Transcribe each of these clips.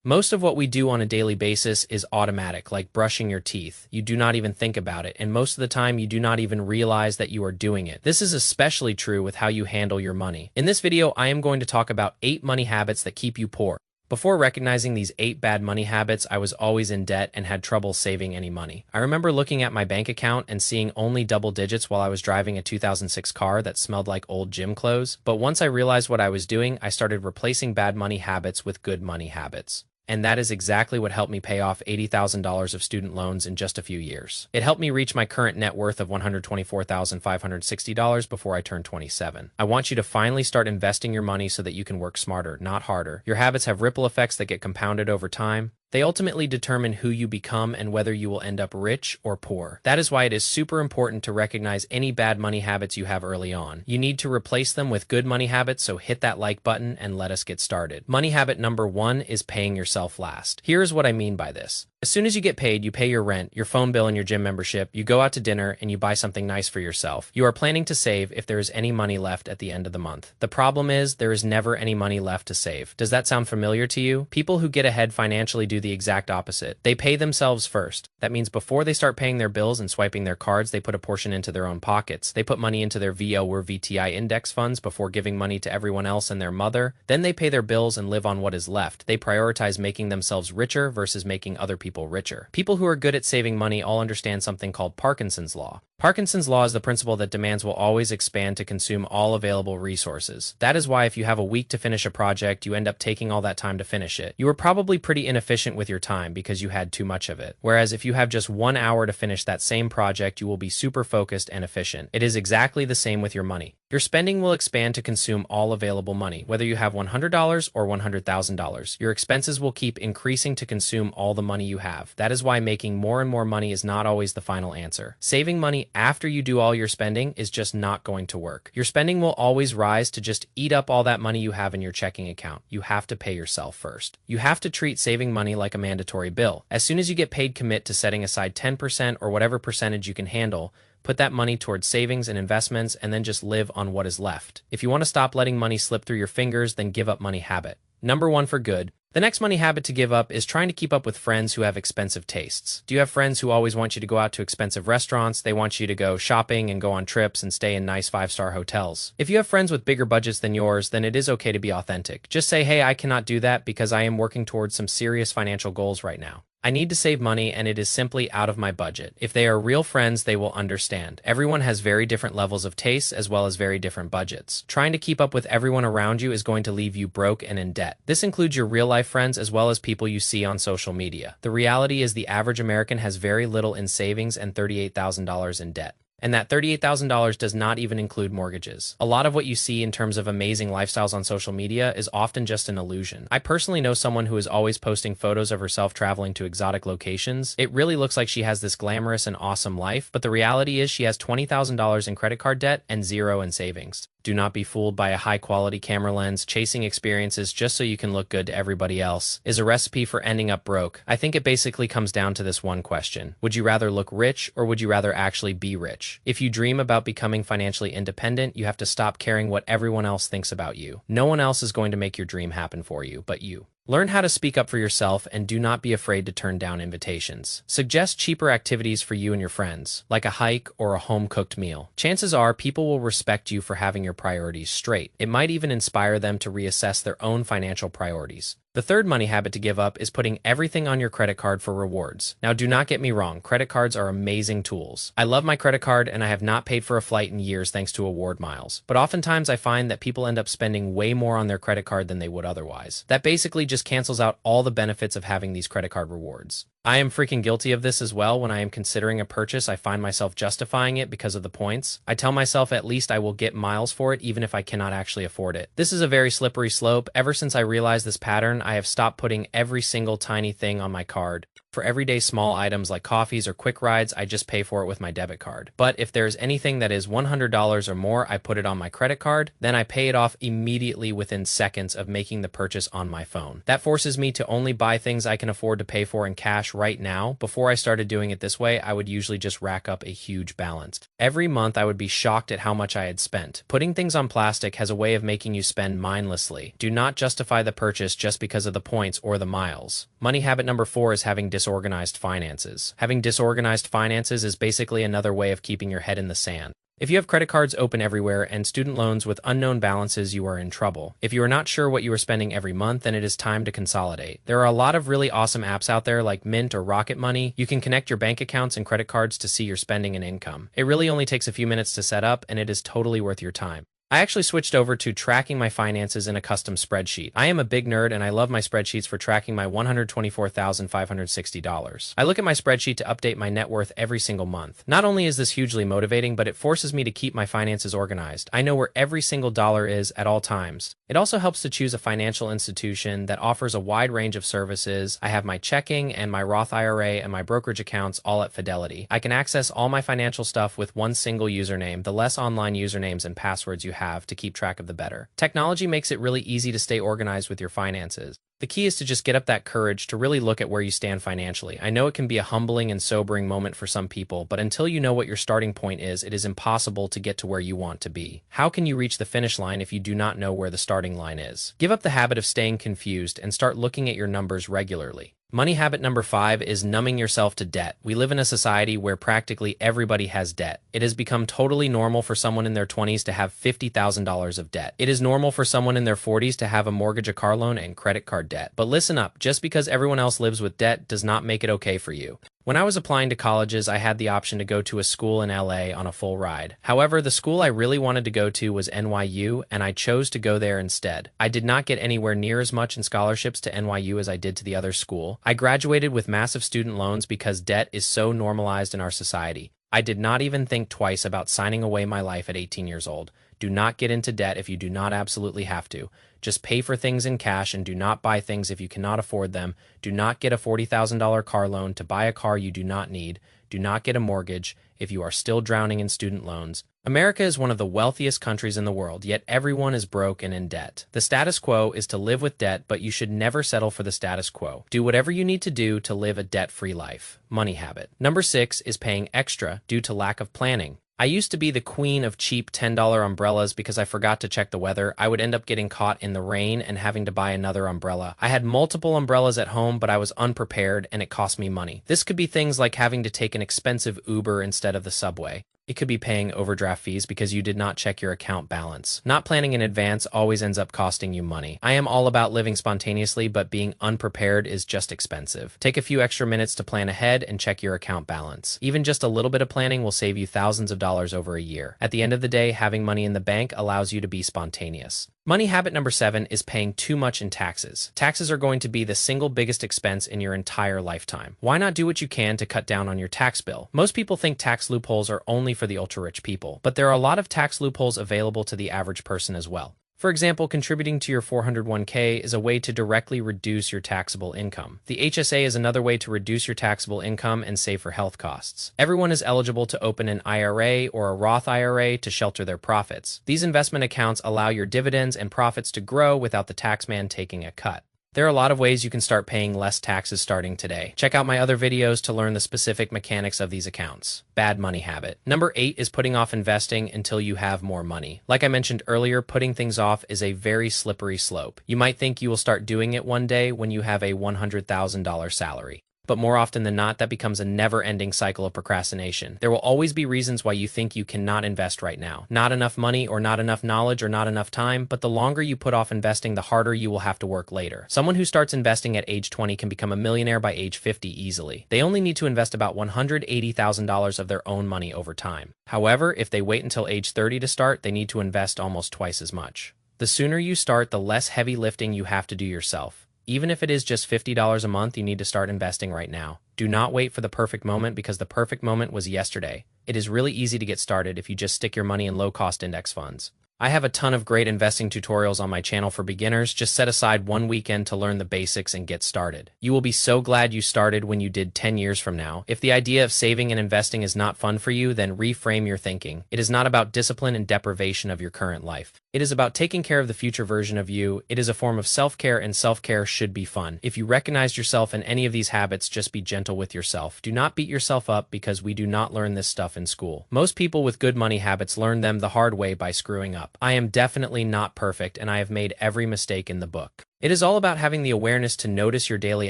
Most of what we do on a daily basis is automatic, like brushing your teeth. You do not even think about it, and most of the time you do not even realize that you are doing it. This is especially true with how you handle your money. In this video, I am going to talk about 8 money habits that keep you poor. Before recognizing these 8 bad money habits, I was always in debt and had trouble saving any money. I remember looking at my bank account and seeing only double digits while I was driving a 2006 car that smelled like old gym clothes. But once I realized what I was doing, I started replacing bad money habits with good money habits. And that is exactly what helped me pay off $80,000 of student loans in just a few years. It helped me reach my current net worth of $124,560 before I turned 27. I want you to finally start investing your money so that you can work smarter, not harder. Your habits have ripple effects that get compounded over time. They ultimately determine who you become and whether you will end up rich or poor. That is why it is super important to recognize any bad money habits you have early on. You need to replace them with good money habits, so hit that like button and let us get started. Money habit number 1 is paying yourself last. Here's what I mean by this. As soon as you get paid, you pay your rent, your phone bill, and your gym membership, you go out to dinner, and you buy something nice for yourself. You are planning to save if there is any money left at the end of the month. The problem is, there is never any money left to save. Does that sound familiar to you? People who get ahead financially do the exact opposite. They pay themselves first. That means before they start paying their bills and swiping their cards, they put a portion into their own pockets. They put money into their VO or VTI index funds before giving money to everyone else and their mother. Then they pay their bills and live on what is left. They prioritize making themselves richer versus making other people richer. People who are good at saving money all understand something called Parkinson's law. Parkinson's law is the principle that demands will always expand to consume all available resources. That is why if you have a week to finish a project, you end up taking all that time to finish it. You are probably pretty inefficient with your time because you had too much of it. Whereas if you have just 1 hour to finish that same project, you will be super focused and efficient. It is exactly the same with your money. Your spending will expand to consume all available money. Whether you have $100 or $100,000, your expenses will keep increasing to consume all the money you have. That is why making more and more money is not always the final answer. Saving money after you do all your spending is just not going to work. Your spending will always rise to just eat up all that money you have in your checking account. You have to pay yourself first. You have to treat saving money like a mandatory bill. As soon as you get paid, commit to setting aside 10% or whatever percentage you can handle. Put that money towards savings and investments, and then just live on what is left. If you want to stop letting money slip through your fingers, then give up money habit. Number 1 for good. The next money habit to give up is trying to keep up with friends who have expensive tastes. Do you have friends who always want you to go out to expensive restaurants? They want you to go shopping and go on trips and stay in nice 5-star hotels. If you have friends with bigger budgets than yours, then it is okay to be authentic. Just say, hey, I cannot do that because I am working towards some serious financial goals right now. I need to save money and it is simply out of my budget. If they are real friends, they will understand. Everyone has very different levels of taste as well as very different budgets. Trying to keep up with everyone around you is going to leave you broke and in debt. This includes your real-life friends as well as people you see on social media. The reality is the average American has very little in savings and $38,000 in debt. And that $38,000 does not even include mortgages. A lot of what you see in terms of amazing lifestyles on social media is often just an illusion. I personally know someone who is always posting photos of herself traveling to exotic locations. It really looks like she has this glamorous and awesome life, but the reality is she has $20,000 in credit card debt and 0 in savings. Do not be fooled by a high-quality camera lens. Chasing experiences just so you can look good to everybody else is a recipe for ending up broke. I think it basically comes down to this one question. Would you rather look rich or would you rather actually be rich? If you dream about becoming financially independent, you have to stop caring what everyone else thinks about you. No one else is going to make your dream happen for you, but you. Learn how to speak up for yourself and do not be afraid to turn down invitations. Suggest cheaper activities for you and your friends, like a hike or a home-cooked meal. Chances are people will respect you for having your priorities straight. It might even inspire them to reassess their own financial priorities. The third money habit to give up is putting everything on your credit card for rewards. Now, do not get me wrong, credit cards are amazing tools. I love my credit card and I have not paid for a flight in years thanks to award miles. But oftentimes I find that people end up spending way more on their credit card than they would otherwise. That basically just cancels out all the benefits of having these credit card rewards. I am freaking guilty of this as well. When I am considering a purchase, I find myself justifying it because of the points. I tell myself at least I will get miles for it even if I cannot actually afford it. This is a very slippery slope. Ever since I realized this pattern, I have stopped putting every single tiny thing on my card. For everyday small items like coffees or quick rides, I just pay for it with my debit card. But if there's anything that is $100 or more, I put it on my credit card, then I pay it off immediately within seconds of making the purchase on my phone. That forces me to only buy things I can afford to pay for in cash right now. Before I started doing it this way, I would usually just rack up a huge balance. Every month, I would be shocked at how much I had spent. Putting things on plastic has a way of making you spend mindlessly. Do not justify the purchase just because of the points or the miles. Money habit number 4 is having disorganized finances. Having disorganized finances is basically another way of keeping your head in the sand. If you have credit cards open everywhere and student loans with unknown balances, you are in trouble. If you are not sure what you are spending every month, then it is time to consolidate. There are a lot of really awesome apps out there like Mint or Rocket Money. You can connect your bank accounts and credit cards to see your spending and income. It really only takes a few minutes to set up, and it is totally worth your time. I actually switched over to tracking my finances in a custom spreadsheet. I am a big nerd and I love my spreadsheets for tracking my $124,560. I look at my spreadsheet to update my net worth every single month. Not only is this hugely motivating, but it forces me to keep my finances organized. I know where every single dollar is at all times. It also helps to choose a financial institution that offers a wide range of services. I have my checking and my Roth IRA and my brokerage accounts all at Fidelity. I can access all my financial stuff with one single username. The less online usernames and passwords you have to keep track of, the better. Technology makes it really easy to stay organized with your finances. The key is to just get up that courage to really look at where you stand financially. I know it can be a humbling and sobering moment for some people, but until you know what your starting point is, it is impossible to get to where you want to be. How can you reach the finish line if you do not know where the starting line is? Give up the habit of staying confused and start looking at your numbers regularly. Money habit number 5 is numbing yourself to debt. We live in a society where practically everybody has debt. It has become totally normal for someone in their 20s to have $50,000 of debt. It is normal for someone in their 40s to have a mortgage, a car loan, and credit card debt. But listen up, just because everyone else lives with debt does not make it okay for you. When I was applying to colleges, I had the option to go to a school in LA on a full ride. However, the school I really wanted to go to was NYU, and I chose to go there instead. I did not get anywhere near as much in scholarships to NYU as I did to the other school. I graduated with massive student loans because debt is so normalized in our society. I did not even think twice about signing away my life at 18 years old. Do not get into debt if you do not absolutely have to. Just pay for things in cash and do not buy things if you cannot afford them. Do not get a $40,000 car loan to buy a car you do not need. Do not get a mortgage if you are still drowning in student loans. America is one of the wealthiest countries in the world, yet everyone is broke and in debt. The status quo is to live with debt, but you should never settle for the status quo. Do whatever you need to do to live a debt-free life. Money habit. Number 6 is paying extra due to lack of planning. I used to be the queen of cheap $10 umbrellas because I forgot to check the weather. I would end up getting caught in the rain and having to buy another umbrella. I had multiple umbrellas at home, but I was unprepared and it cost me money. This could be things like having to take an expensive Uber instead of the subway. It could be paying overdraft fees because you did not check your account balance. Not planning in advance always ends up costing you money. I am all about living spontaneously, but being unprepared is just expensive. Take a few extra minutes to plan ahead and check your account balance. Even just a little bit of planning will save you thousands of dollars over a year. At the end of the day, having money in the bank allows you to be spontaneous. Money habit number 7 is paying too much in taxes. Taxes are going to be the single biggest expense in your entire lifetime. Why not do what you can to cut down on your tax bill? Most people think tax loopholes are only for the ultra-rich people, but there are a lot of tax loopholes available to the average person as well. For example, contributing to your 401k is a way to directly reduce your taxable income. The HSA is another way to reduce your taxable income and save for health costs. Everyone is eligible to open an IRA or a Roth IRA to shelter their profits. These investment accounts allow your dividends and profits to grow without the taxman taking a cut. There are a lot of ways you can start paying less taxes starting today. Check out my other videos to learn the specific mechanics of these accounts. Bad money habit. Number 8 is putting off investing until you have more money. Like I mentioned earlier, putting things off is a very slippery slope. You might think you will start doing it one day when you have a $100,000 salary. But more often than not, that becomes a never-ending cycle of procrastination. There will always be reasons why you think you cannot invest right now. Not enough money or not enough knowledge or not enough time, but the longer you put off investing, the harder you will have to work later. Someone who starts investing at age 20 can become a millionaire by age 50 easily. They only need to invest about $180,000 of their own money over time. However, if they wait until age 30 to start, they need to invest almost twice as much. The sooner you start, the less heavy lifting you have to do yourself. Even if it is just $50 a month, you need to start investing right now. Do not wait for the perfect moment because the perfect moment was yesterday. It is really easy to get started if you just stick your money in low-cost index funds. I have a ton of great investing tutorials on my channel for beginners. Just set aside one weekend to learn the basics and get started. You will be so glad you started when you did 10 years from now. If the idea of saving and investing is not fun for you, then reframe your thinking. It is not about discipline and deprivation of your current life. It is about taking care of the future version of you. It is a form of self-care, and self-care should be fun. If you recognized yourself in any of these habits, just be gentle with yourself. Do not beat yourself up because we do not learn this stuff in school. Most people with good money habits learn them the hard way by screwing up. I am definitely not perfect, and I have made every mistake in the book. It is all about having the awareness to notice your daily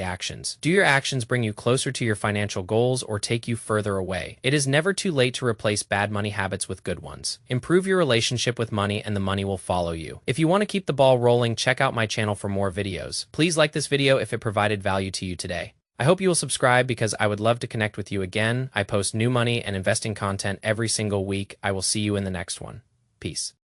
actions. Do your actions bring you closer to your financial goals or take you further away? It is never too late to replace bad money habits with good ones. Improve your relationship with money and the money will follow you. If you want to keep the ball rolling, check out my channel for more videos. Please like this video if it provided value to you today. I hope you will subscribe because I would love to connect with you again. I post new money and investing content every single week. I will see you in the next one. Peace.